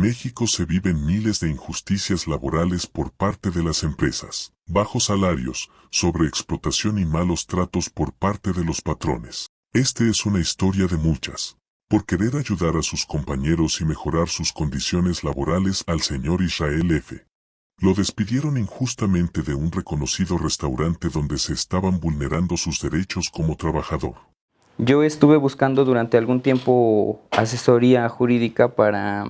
México se viven miles de injusticias laborales por parte de las empresas, bajos salarios, sobreexplotación y malos tratos por parte de los patrones. Este es una historia de muchas. Por querer ayudar a sus compañeros y mejorar sus condiciones laborales al señor Israel F. Lo despidieron injustamente de un reconocido restaurante donde se estaban vulnerando sus derechos como trabajador. Yo estuve buscando durante algún tiempo asesoría jurídica para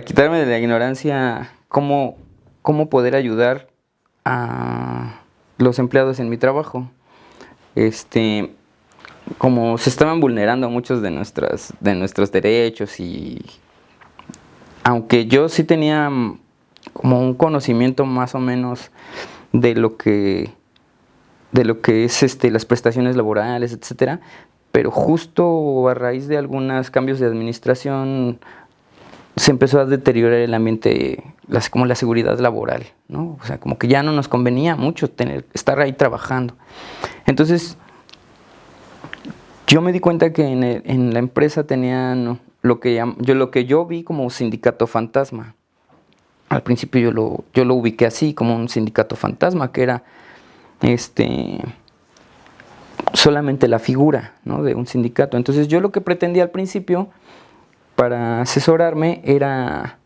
quitarme de la ignorancia cómo poder ayudar a los empleados en mi trabajo. Como se estaban vulnerando muchos de nuestros derechos, y aunque yo sí tenía como un conocimiento más o menos de lo que es las prestaciones laborales, etcétera, pero justo a raíz de algunos cambios de administración se empezó a deteriorar el ambiente, como la seguridad laboral, ¿no? O sea, como que ya no nos convenía mucho estar ahí trabajando. Entonces, yo me di cuenta que en la empresa tenían lo que yo vi como sindicato fantasma. Al principio yo lo ubiqué así, como un sindicato fantasma, que era solamente la figura, ¿no?, de un sindicato. Entonces yo lo que pretendía al principio para asesorarme era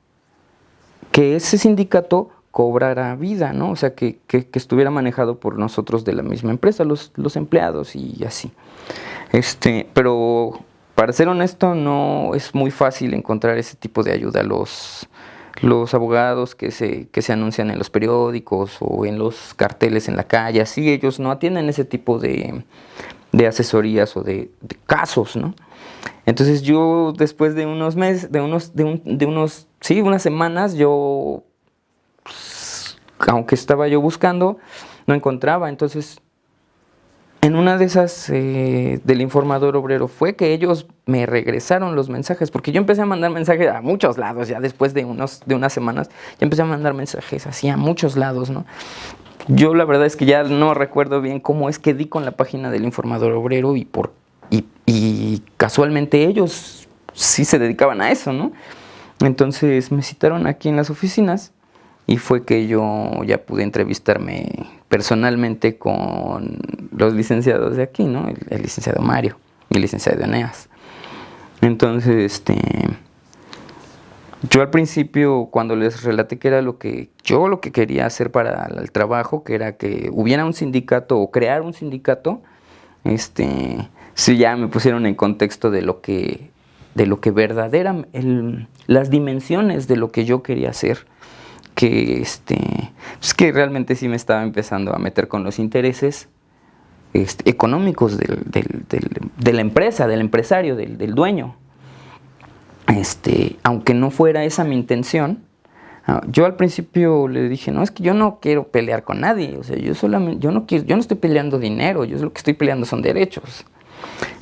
que ese sindicato cobrara vida, ¿no? O sea, que estuviera manejado por nosotros de la misma empresa, los empleados y así. Pero para ser honesto, no es muy fácil encontrar ese tipo de ayuda. Los abogados que se anuncian en los periódicos o en los carteles en la calle, así, ellos no atienden ese tipo de asesorías o de casos, ¿no? Entonces yo, después de unos meses, unas semanas, yo, aunque estaba yo buscando, no encontraba. Entonces, en una de esas del Informador Obrero fue que ellos me regresaron los mensajes, porque yo empecé a mandar mensajes a muchos lados, ya después de unas semanas, ya empecé a mandar mensajes así a muchos lados, ¿no? Yo la verdad es que ya no recuerdo bien cómo es que di con la página del Informador Obrero y casualmente ellos sí se dedicaban a eso, ¿no? Entonces me citaron aquí en las oficinas y fue que yo ya pude entrevistarme personalmente con los licenciados de aquí, ¿no? El licenciado Mario y el licenciado Eneas. Entonces, yo al principio, cuando les relaté que era lo que quería hacer para el trabajo, que era que hubiera un sindicato o crear un sindicato, sí, ya me pusieron en contexto de lo que verdaderamente, las dimensiones de lo que yo quería hacer, que pues que realmente sí me estaba empezando a meter con los intereses económicos de la empresa, del empresario, del dueño. Aunque no fuera esa mi intención, yo al principio le dije, no, es que yo no quiero pelear con nadie, o sea, yo no estoy peleando dinero, yo lo que estoy peleando son derechos.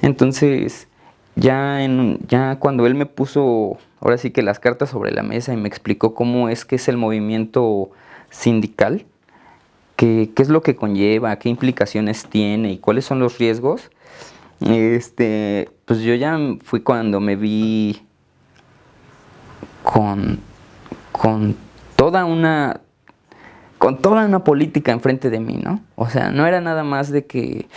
Entonces, ya cuando él me puso, ahora sí que las cartas sobre la mesa y me explicó cómo es que es el movimiento sindical, qué es lo que conlleva, qué implicaciones tiene y cuáles son los riesgos, pues yo ya fui cuando me vi con toda una política enfrente de mí, ¿no? O sea, no era nada más de que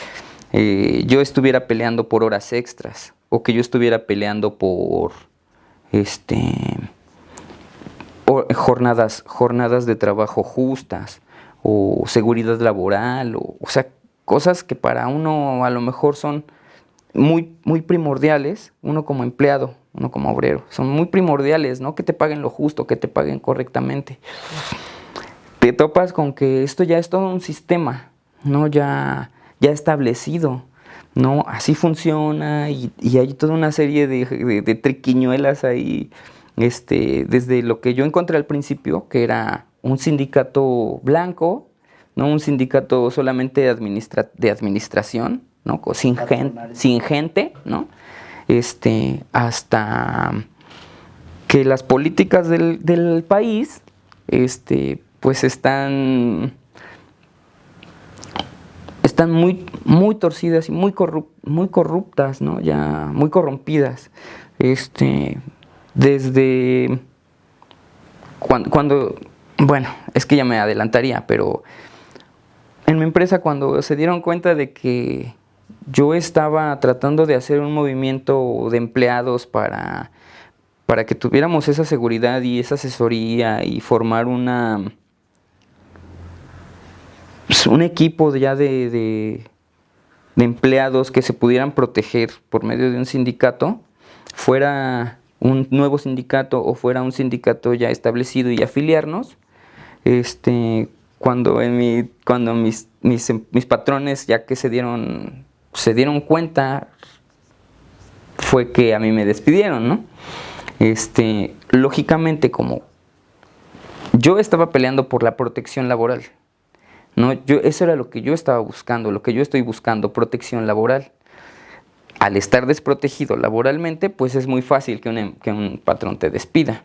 yo estuviera peleando por horas extras o que yo estuviera peleando por jornadas de trabajo justas o seguridad laboral, o sea, cosas que para uno a lo mejor son muy, muy primordiales, uno como empleado, uno como obrero, son muy primordiales, ¿no? Que te paguen lo justo, que te paguen correctamente. Te topas con que esto ya es todo un sistema, ¿no? Ya establecido, ¿no? Así funciona y hay toda una serie de triquiñuelas ahí, desde lo que yo encontré al principio, que era un sindicato blanco, ¿no? Un sindicato solamente de administración, ¿no? Sin gente, ¿no? Hasta que las políticas del país, pues están muy, muy torcidas y muy corruptas, ¿no? Ya muy corrompidas. desde bueno, es que ya me adelantaría, pero en mi empresa cuando se dieron cuenta de que yo estaba tratando de hacer un movimiento de empleados para que tuviéramos esa seguridad y esa asesoría y formar un equipo ya de empleados que se pudieran proteger por medio de un sindicato, fuera un nuevo sindicato o fuera un sindicato ya establecido y afiliarnos, cuando mis patrones, ya que se dieron cuenta, fue que a mí me despidieron, ¿no? Lógicamente, como yo estaba peleando por la protección laboral, ¿no? Eso era lo que yo estaba buscando, lo que yo estoy buscando, protección laboral. Al estar desprotegido laboralmente, pues es muy fácil que un patrón te despida.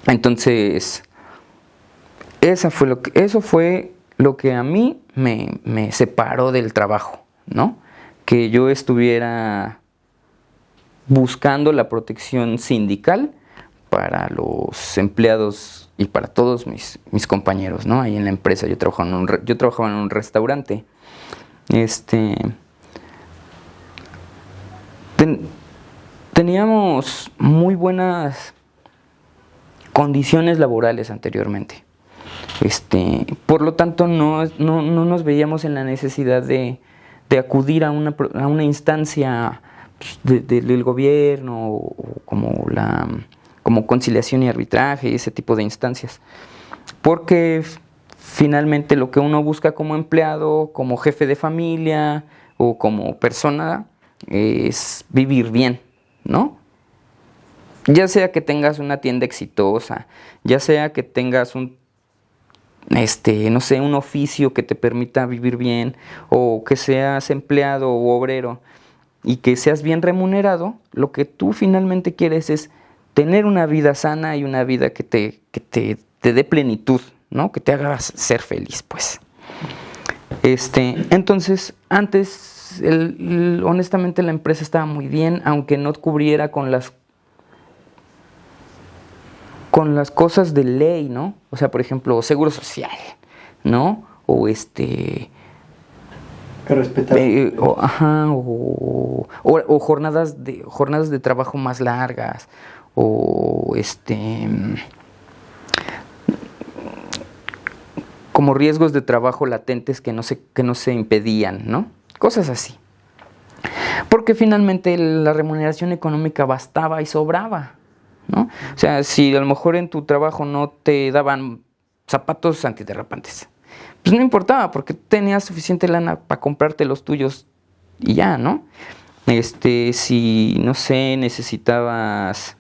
Entonces, eso fue lo que a mí me separó del trabajo, ¿no? Que yo estuviera buscando la protección sindical para los empleados y para todos mis compañeros, ¿no? Ahí en la empresa yo trabajaba en un restaurante. Teníamos muy buenas condiciones laborales anteriormente. Por lo tanto, no nos veíamos en la necesidad de acudir a una instancia del gobierno, o como conciliación y arbitraje, ese tipo de instancias. Porque finalmente lo que uno busca como empleado, como jefe de familia o como persona es vivir bien, ¿no? Ya sea que tengas una tienda exitosa, ya sea que tengas un oficio que te permita vivir bien, o que seas empleado o obrero y que seas bien remunerado, lo que tú finalmente quieres es tener una vida sana y una vida que te dé plenitud, ¿no? Que te haga ser feliz, pues. Entonces, antes, honestamente, la empresa estaba muy bien, aunque no cubriera con las cosas de ley, ¿no? O sea, por ejemplo, seguro social, ¿no? O o jornadas de trabajo más largas, o como riesgos de trabajo latentes que no se impedían, ¿no? Cosas así. Porque finalmente la remuneración económica bastaba y sobraba, ¿no? O sea, si a lo mejor en tu trabajo no te daban zapatos antiderrapantes, pues no importaba, porque tenías suficiente lana para comprarte los tuyos y ya, ¿no? Si, no sé, necesitabas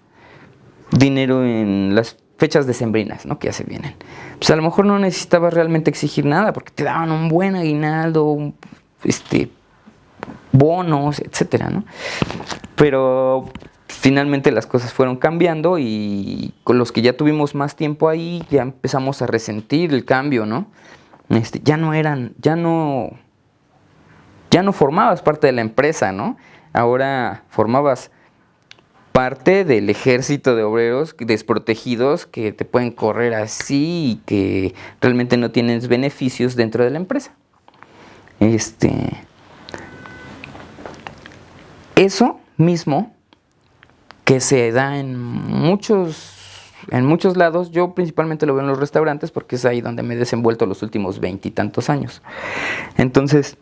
dinero en las fechas decembrinas, ¿no? Que ya se vienen. Pues a lo mejor no necesitabas realmente exigir nada, porque te daban un buen aguinaldo, bonos, etcétera, ¿no? Pero finalmente las cosas fueron cambiando y con los que ya tuvimos más tiempo ahí ya empezamos a resentir el cambio, ¿no? Ya no formabas parte de la empresa, ¿no? Ahora formabas parte del ejército de obreros desprotegidos que te pueden correr así y que realmente no tienes beneficios dentro de la empresa. Eso mismo que se da en muchos lados, yo principalmente lo veo en los restaurantes porque es ahí donde me he desenvuelto los últimos 20 y tantos años. Entonces,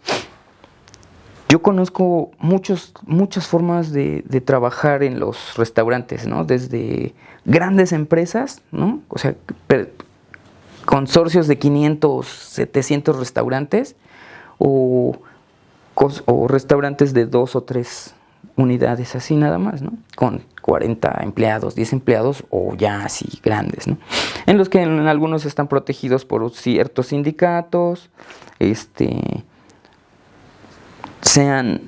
yo conozco muchas formas de trabajar en los restaurantes, ¿no? Desde grandes empresas, ¿no? O sea, consorcios de 500, 700 restaurantes o restaurantes de 2 o 3 unidades, así nada más, ¿no? Con 40 empleados, 10 empleados o ya así grandes, ¿no? En los que en algunos están protegidos por ciertos sindicatos, sean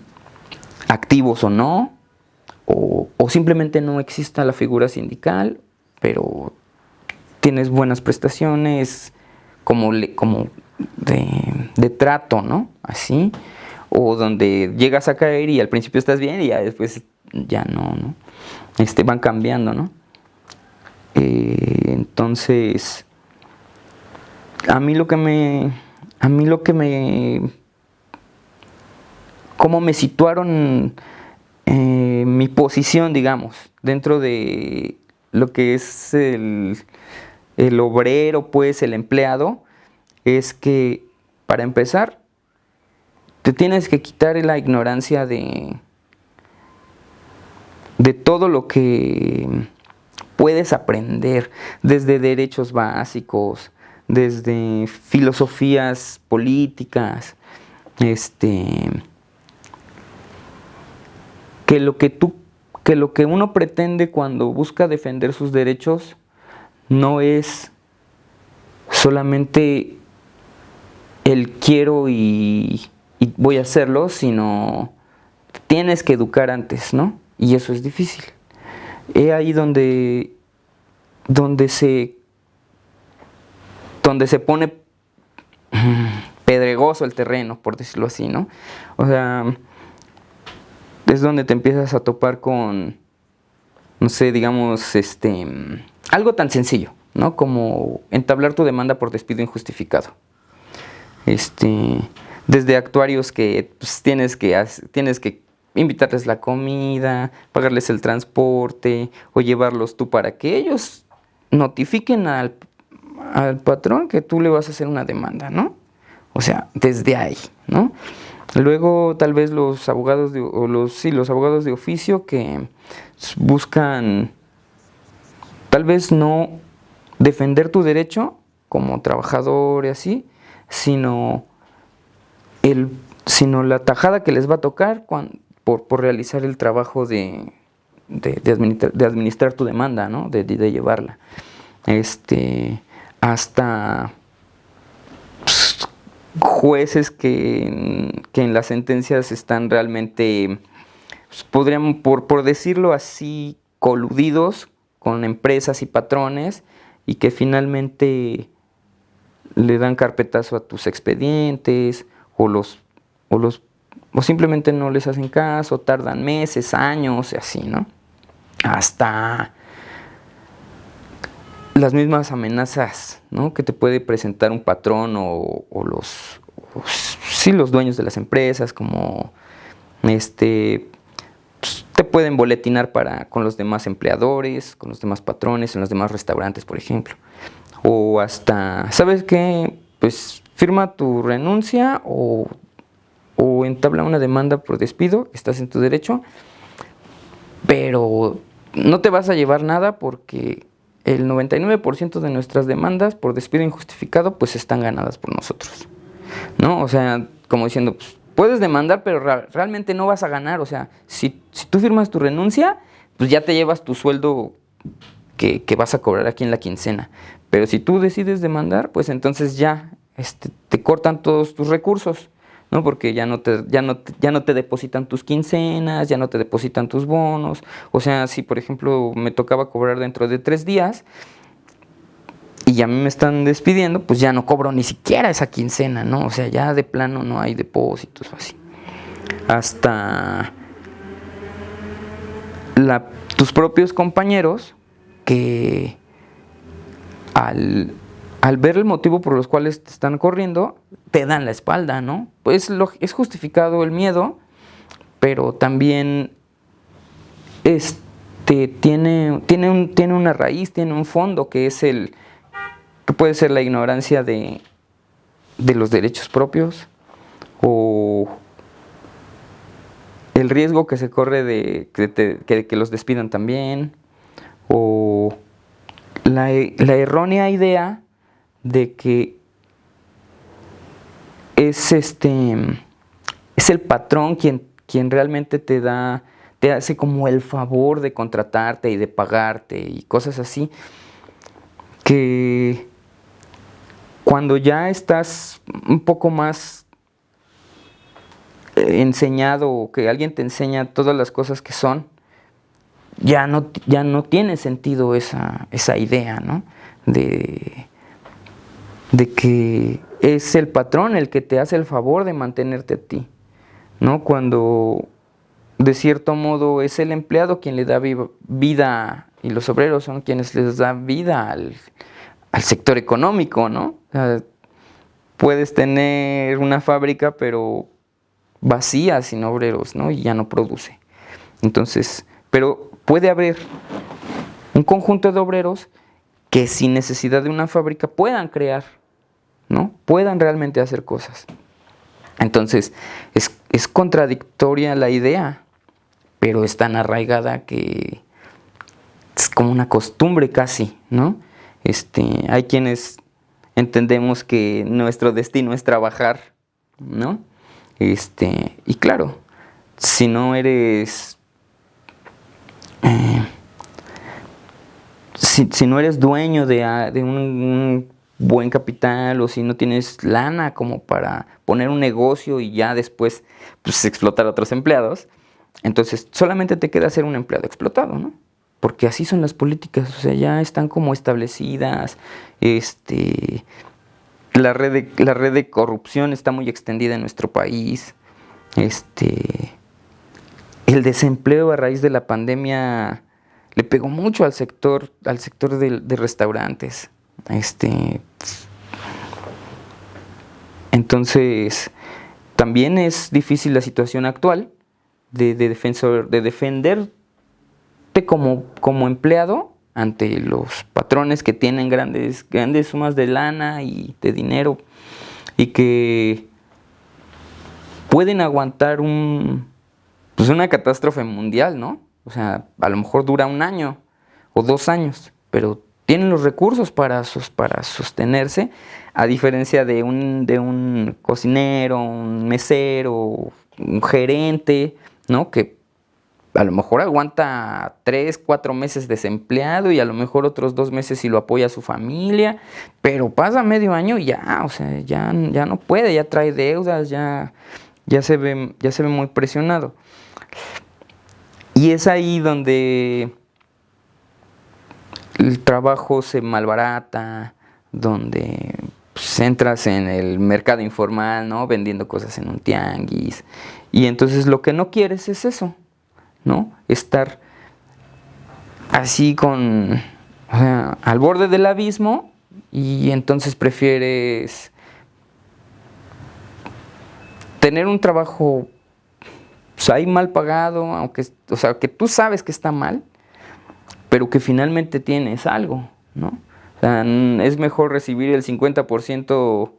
activos o no, o simplemente no exista la figura sindical, pero tienes buenas prestaciones como de trato, ¿no? Así, o donde llegas a caer y al principio estás bien y ya después ya no, ¿no? Van cambiando, ¿no? Entonces, a mí lo que me, cómo me situaron mi posición, digamos, dentro de lo que es el obrero, pues, el empleado, es que, para empezar, te tienes que quitar la ignorancia de todo lo que puedes aprender, desde derechos básicos, desde filosofías políticas, que lo que uno pretende cuando busca defender sus derechos no es solamente el quiero y voy a hacerlo, sino tienes que educar antes, ¿no? Y eso es difícil. Es ahí donde se pone pedregoso el terreno, por decirlo así, ¿no? O sea, es donde te empiezas a topar con, no sé, digamos, algo tan sencillo, ¿no? Como entablar tu demanda por despido injustificado. Desde actuarios que pues, tienes que invitarles la comida, pagarles el transporte o llevarlos tú para que ellos notifiquen al patrón que tú le vas a hacer una demanda, ¿no? O sea, desde ahí, ¿no? Luego tal vez los abogados los abogados de oficio que buscan tal vez no defender tu derecho como trabajador y así, sino la tajada que les va a tocar por realizar el trabajo de administrar tu demanda, ¿no? De llevarla. Hasta jueces que en las sentencias están realmente, pues, podrían, por decirlo así, coludidos con empresas y patrones, y que finalmente le dan carpetazo a tus expedientes o simplemente no les hacen caso, tardan meses, años y así, ¿no? Hasta las mismas amenazas, ¿no? Que te puede presentar un patrón o los dueños de las empresas, como pues, te pueden boletinar con los demás empleadores, con los demás patrones, en los demás restaurantes, por ejemplo. O hasta, ¿sabes qué? Pues firma tu renuncia o entabla una demanda por despido, estás en tu derecho, pero no te vas a llevar nada porque el 99% de nuestras demandas por despido injustificado pues están ganadas por nosotros, ¿no? O sea, como diciendo, pues, puedes demandar, pero realmente no vas a ganar. O sea, si tú firmas tu renuncia, pues ya te llevas tu sueldo que vas a cobrar aquí en la quincena. Pero si tú decides demandar, pues entonces ya te cortan todos tus recursos, ¿no? Porque ya no te depositan tus quincenas, ya no te depositan tus bonos. O sea, si por ejemplo me tocaba cobrar dentro de 3 días y a mí me están despidiendo, pues ya no cobro ni siquiera esa quincena, ¿no? O sea, ya de plano no hay depósitos o así. Hasta tus propios compañeros que al ver el motivo por los cuales te están corriendo, te dan la espalda, ¿no? Pues es justificado el miedo, pero también tiene una raíz, tiene un fondo que es que puede ser la ignorancia de los derechos propios, o el riesgo que se corre de que los despidan también, o la errónea idea de que es el patrón quien realmente te hace como el favor de contratarte y de pagarte y cosas así, que cuando ya estás un poco más enseñado, o que alguien te enseña todas las cosas que son, ya no tiene sentido esa idea, ¿no? De que es el patrón el que te hace el favor de mantenerte a ti, ¿no? Cuando de cierto modo es el empleado quien le da vida, y los obreros son quienes les dan vida al sector económico, ¿no? O sea, puedes tener una fábrica pero vacía, sin obreros, ¿no? Y ya no produce. Entonces, pero puede haber un conjunto de obreros que sin necesidad de una fábrica puedan crear, ¿no? Puedan realmente hacer cosas. Entonces, es contradictoria la idea, pero es tan arraigada que es como una costumbre casi, ¿no? Hay quienes entendemos que nuestro destino es trabajar, ¿no? Y claro, si no eres si no eres dueño de un buen capital, o si no tienes lana como para poner un negocio y ya después pues, explotar a otros empleados, entonces solamente te queda ser un empleado explotado, ¿no? Porque así son las políticas, o sea, ya están como establecidas, la red de corrupción está muy extendida en nuestro país, el desempleo a raíz de la pandemia le pegó mucho al sector de restaurantes. Entonces, también es difícil la situación actual de defenderte como empleado ante los patrones que tienen grandes sumas de lana y de dinero y que pueden aguantar una catástrofe mundial, ¿no? O sea, a lo mejor dura 1 año o 2 años, pero tienen los recursos para sostenerse, a diferencia de un cocinero, un mesero, un gerente, ¿no? Que a lo mejor aguanta 3, 4 meses desempleado y a lo mejor otros 2 meses si lo apoya a su familia, pero pasa medio año y ya, o sea, ya no puede, ya trae deudas, ya se ve muy presionado. Y es ahí donde el trabajo se malbarata, donde pues, entras en el mercado informal, ¿no? Vendiendo cosas en un tianguis. Y entonces lo que no quieres es eso, ¿no? Estar así o sea, al borde del abismo, y entonces prefieres tener un trabajo pues, ahí mal pagado, o sea, que tú sabes que está mal, pero que finalmente tienes algo, ¿no? O sea, es mejor recibir el 50%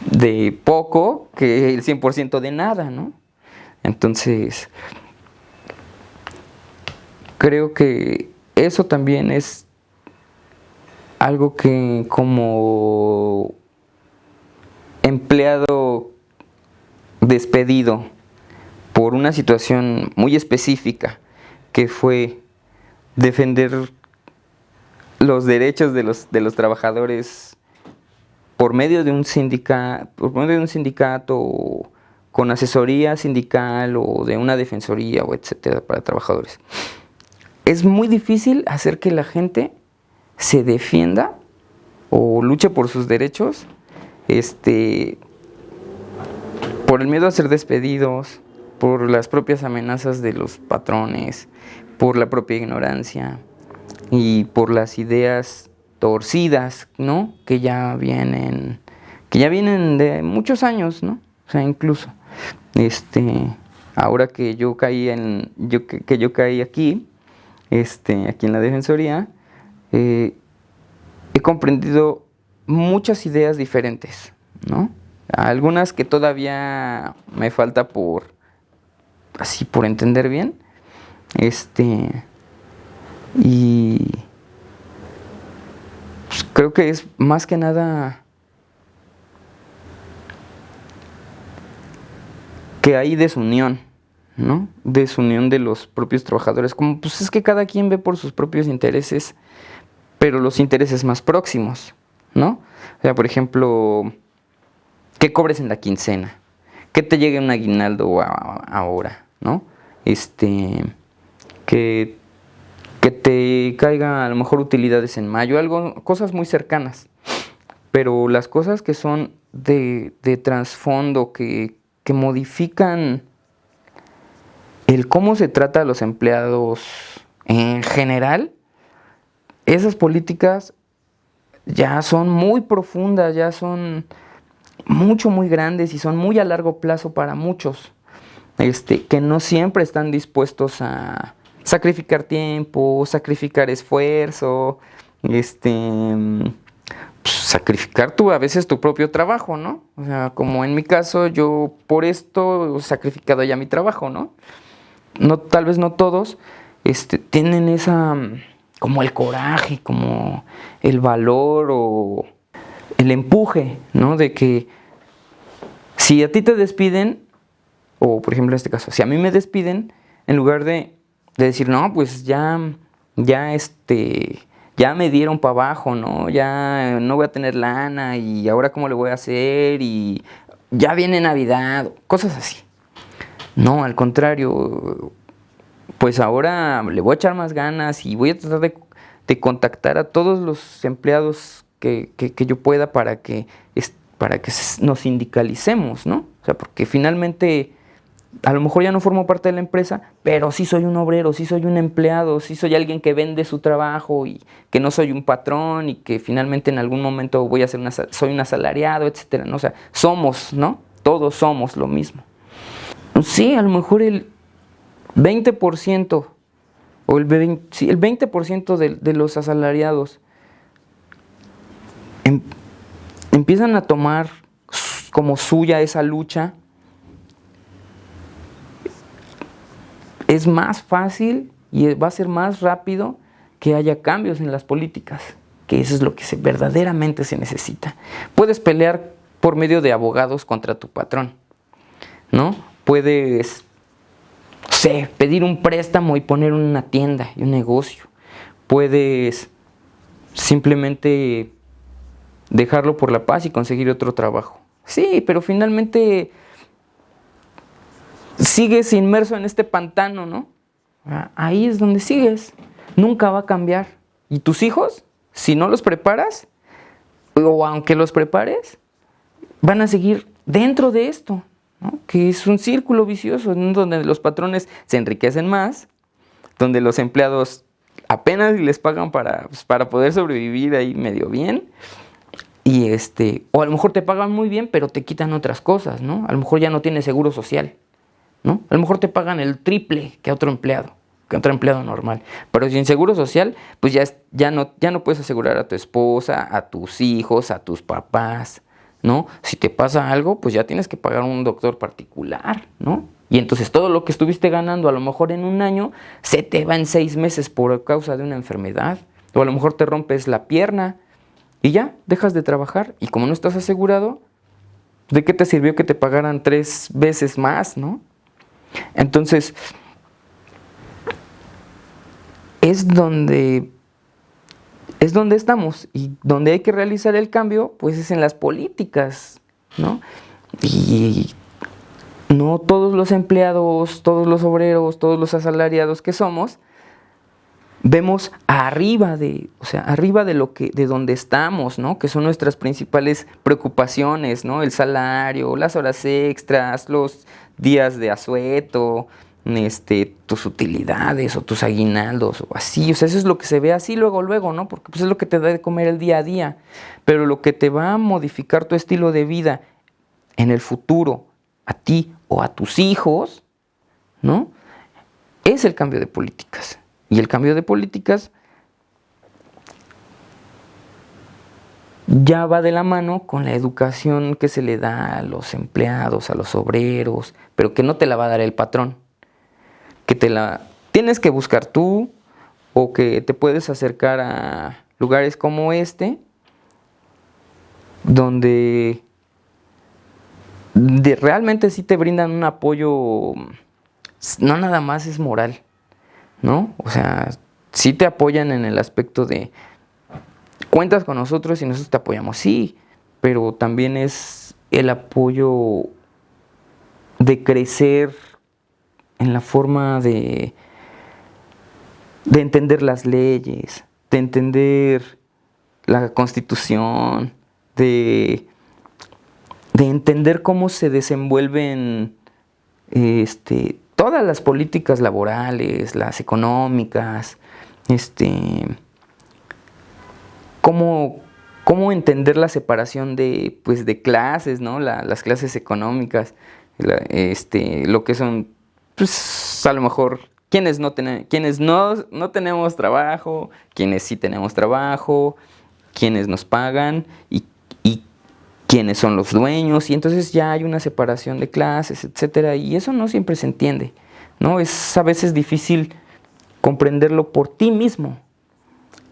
de poco que el 100% de nada, ¿no? Entonces, creo que eso también es algo que como empleado despedido por una situación muy específica, que fue defender los derechos de los trabajadores por medio de un sindicato, o con asesoría sindical, o de una defensoría, o etcétera, para trabajadores. Es muy difícil hacer que la gente se defienda o luche por sus derechos, por el miedo a ser despedidos, por las propias amenazas de los patrones, por la propia ignorancia y por las ideas torcidas, ¿no? Que ya vienen de muchos años, ¿no? O sea, incluso ahora que yo caí aquí, aquí en la defensoría, he comprendido muchas ideas diferentes, ¿no? Algunas que todavía me falta por entender bien, y pues creo que es más que nada que hay desunión, ¿no? Desunión de los propios trabajadores, como pues es que cada quien ve por sus propios intereses, pero los intereses más próximos, ¿no? O sea, por ejemplo, que cobres en la quincena, que te llegue un aguinaldo ahora, ¿no? Que te caiga a lo mejor utilidades en mayo, cosas muy cercanas. Pero las cosas que son de trasfondo, que modifican el cómo se trata a los empleados en general, esas políticas ya son muy profundas, ya son muy grandes y son muy a largo plazo para muchos, que no siempre están dispuestos a sacrificar tiempo, sacrificar esfuerzo, sacrificar a veces tu propio trabajo, ¿no? O sea, como en mi caso, yo por esto he sacrificado ya mi trabajo, ¿no? No, tal vez no todos, tienen esa, como el coraje, como el valor o el empuje, ¿no? De que si a ti te despiden, o por ejemplo en este caso, si a mí me despiden, en lugar de decir, no, pues ya me dieron para abajo, ¿no? Ya no voy a tener lana y ahora cómo le voy a hacer y ya viene Navidad, cosas así. No, al contrario, pues ahora le voy a echar más ganas y voy a tratar de contactar a todos los empleados que yo pueda para que nos sindicalicemos, ¿no? O sea, porque finalmente a lo mejor ya no formo parte de la empresa, pero sí soy un obrero, sí soy un empleado, sí soy alguien que vende su trabajo y que no soy un patrón y que finalmente en algún momento soy un asalariado, etcétera, ¿no? O sea, somos, ¿no? Todos somos lo mismo. Sí, a lo mejor el 20% o el 20% de los asalariados empiezan a tomar como suya esa lucha. Es más fácil y va a ser más rápido que haya cambios en las políticas, que eso es lo que verdaderamente se necesita. Puedes pelear por medio de abogados contra tu patrón, ¿no? Puedes, no sé, pedir un préstamo y poner una tienda y un negocio. Puedes simplemente dejarlo por la paz y conseguir otro trabajo. Sí, pero finalmente sigues inmerso en este pantano, ¿no? Ahí es donde sigues. Nunca va a cambiar. ¿Y tus hijos? Si no los preparas, o aunque los prepares, van a seguir dentro de esto, ¿no? Que es un círculo vicioso, ¿no? Donde los patrones se enriquecen más, donde los empleados apenas les pagan para poder sobrevivir ahí medio bien. Y o a lo mejor te pagan muy bien, pero te quitan otras cosas, ¿no? A lo mejor ya no tienes seguro social, ¿no? A lo mejor te pagan el triple que a otro empleado normal. Pero sin seguro social, pues ya no puedes asegurar a tu esposa, a tus hijos, a tus papás, ¿no? Si te pasa algo, pues ya tienes que pagar un doctor particular, ¿no? Y entonces todo lo que estuviste ganando a lo mejor en un año, se te va en 6 meses por causa de una enfermedad. O a lo mejor te rompes la pierna y ya dejas de trabajar. Y como no estás asegurado, ¿de qué te sirvió que te pagaran 3 veces más, ¿no? Entonces, es donde estamos, y donde hay que realizar el cambio, pues es en las políticas, ¿no? Y no todos los empleados, todos los obreros, todos los asalariados que somos, vemos arriba de donde estamos, ¿no? Que son nuestras principales preocupaciones, ¿no? El salario, las horas extras, los días de asueto, tus utilidades o tus aguinaldos o así. O sea, eso es lo que se ve así luego, ¿no? Porque pues es lo que te da de comer el día a día. Pero lo que te va a modificar tu estilo de vida en el futuro, a ti o a tus hijos, ¿no? Es el cambio de políticas. Y el cambio de políticas ya va de la mano con la educación que se le da a los empleados, a los obreros, pero que no te la va a dar el patrón, que te la tienes que buscar tú, o que te puedes acercar a lugares como donde realmente sí te brindan un apoyo, no nada más es moral, ¿no? O sea, sí te apoyan en el aspecto de cuentas con nosotros y nosotros te apoyamos, sí, pero también es el apoyo de crecer en la forma de entender las leyes, de entender la Constitución, de entender cómo se desenvuelven todas las políticas laborales, las económicas, cómo entender la separación de clases, ¿no? Las clases económicas, lo que son, pues, a lo mejor, quienes no tenemos trabajo, quienes sí tenemos trabajo, quienes nos pagan y quiénes son los dueños, y entonces ya hay una separación de clases, etcétera, y eso no siempre se entiende, ¿no? Es a veces difícil comprenderlo por ti mismo.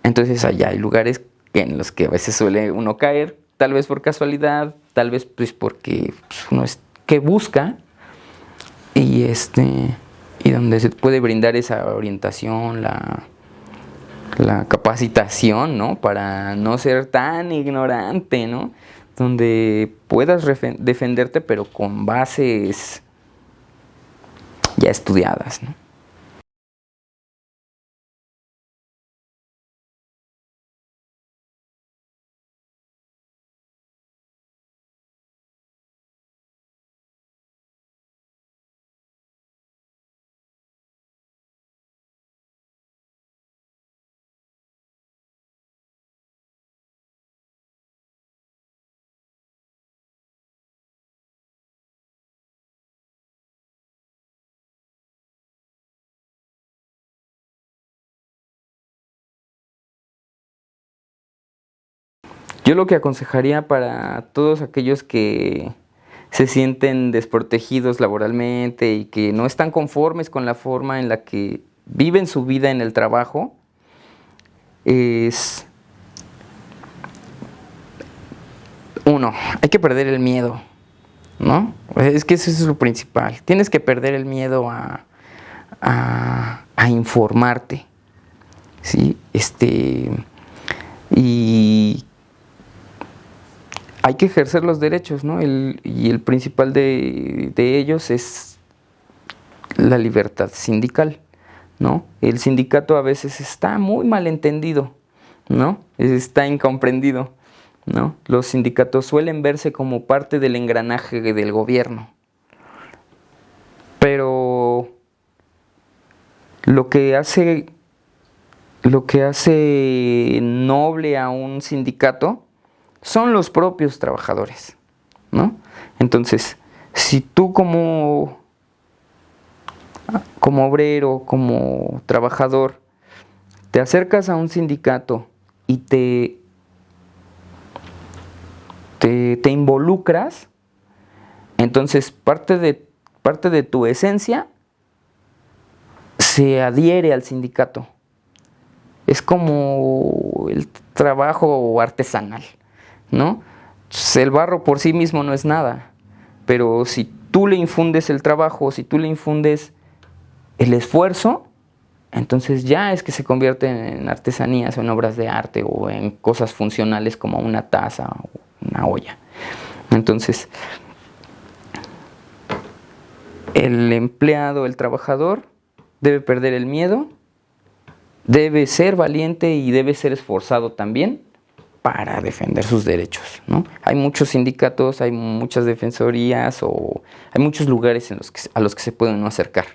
Entonces allá hay lugares en los que a veces suele uno caer, tal vez por casualidad, tal vez pues porque pues, uno es que busca, y donde se puede brindar esa orientación, la capacitación, ¿no? Para no ser tan ignorante, ¿no? Donde puedas defenderte, pero con bases ya estudiadas, ¿no? Yo lo que aconsejaría para todos aquellos que se sienten desprotegidos laboralmente y que no están conformes con la forma en la que viven su vida en el trabajo es, uno, hay que perder el miedo, ¿no? Es que eso es lo principal. Tienes que perder el miedo a informarte, ¿sí? Y hay que ejercer los derechos, ¿no? Y el principal de ellos es la libertad sindical, ¿no? El sindicato a veces está muy mal entendido, ¿no? Está incomprendido, ¿no? Los sindicatos suelen verse como parte del engranaje del gobierno, pero lo que hace noble a un sindicato son los propios trabajadores, ¿no? Entonces, si tú como obrero, como trabajador, te acercas a un sindicato y te involucras, entonces parte de tu esencia se adhiere al sindicato. Es como el trabajo artesanal, ¿no? El barro por sí mismo no es nada, pero si tú le infundes el trabajo, si tú le infundes el esfuerzo, entonces ya es que se convierte en artesanías o en obras de arte o en cosas funcionales como una taza o una olla. Entonces, el empleado, el trabajador, debe perder el miedo, debe ser valiente y debe ser esforzado también para defender sus derechos, ¿no? Hay muchos sindicatos, hay muchas defensorías o hay muchos lugares a los que se puede uno acercar.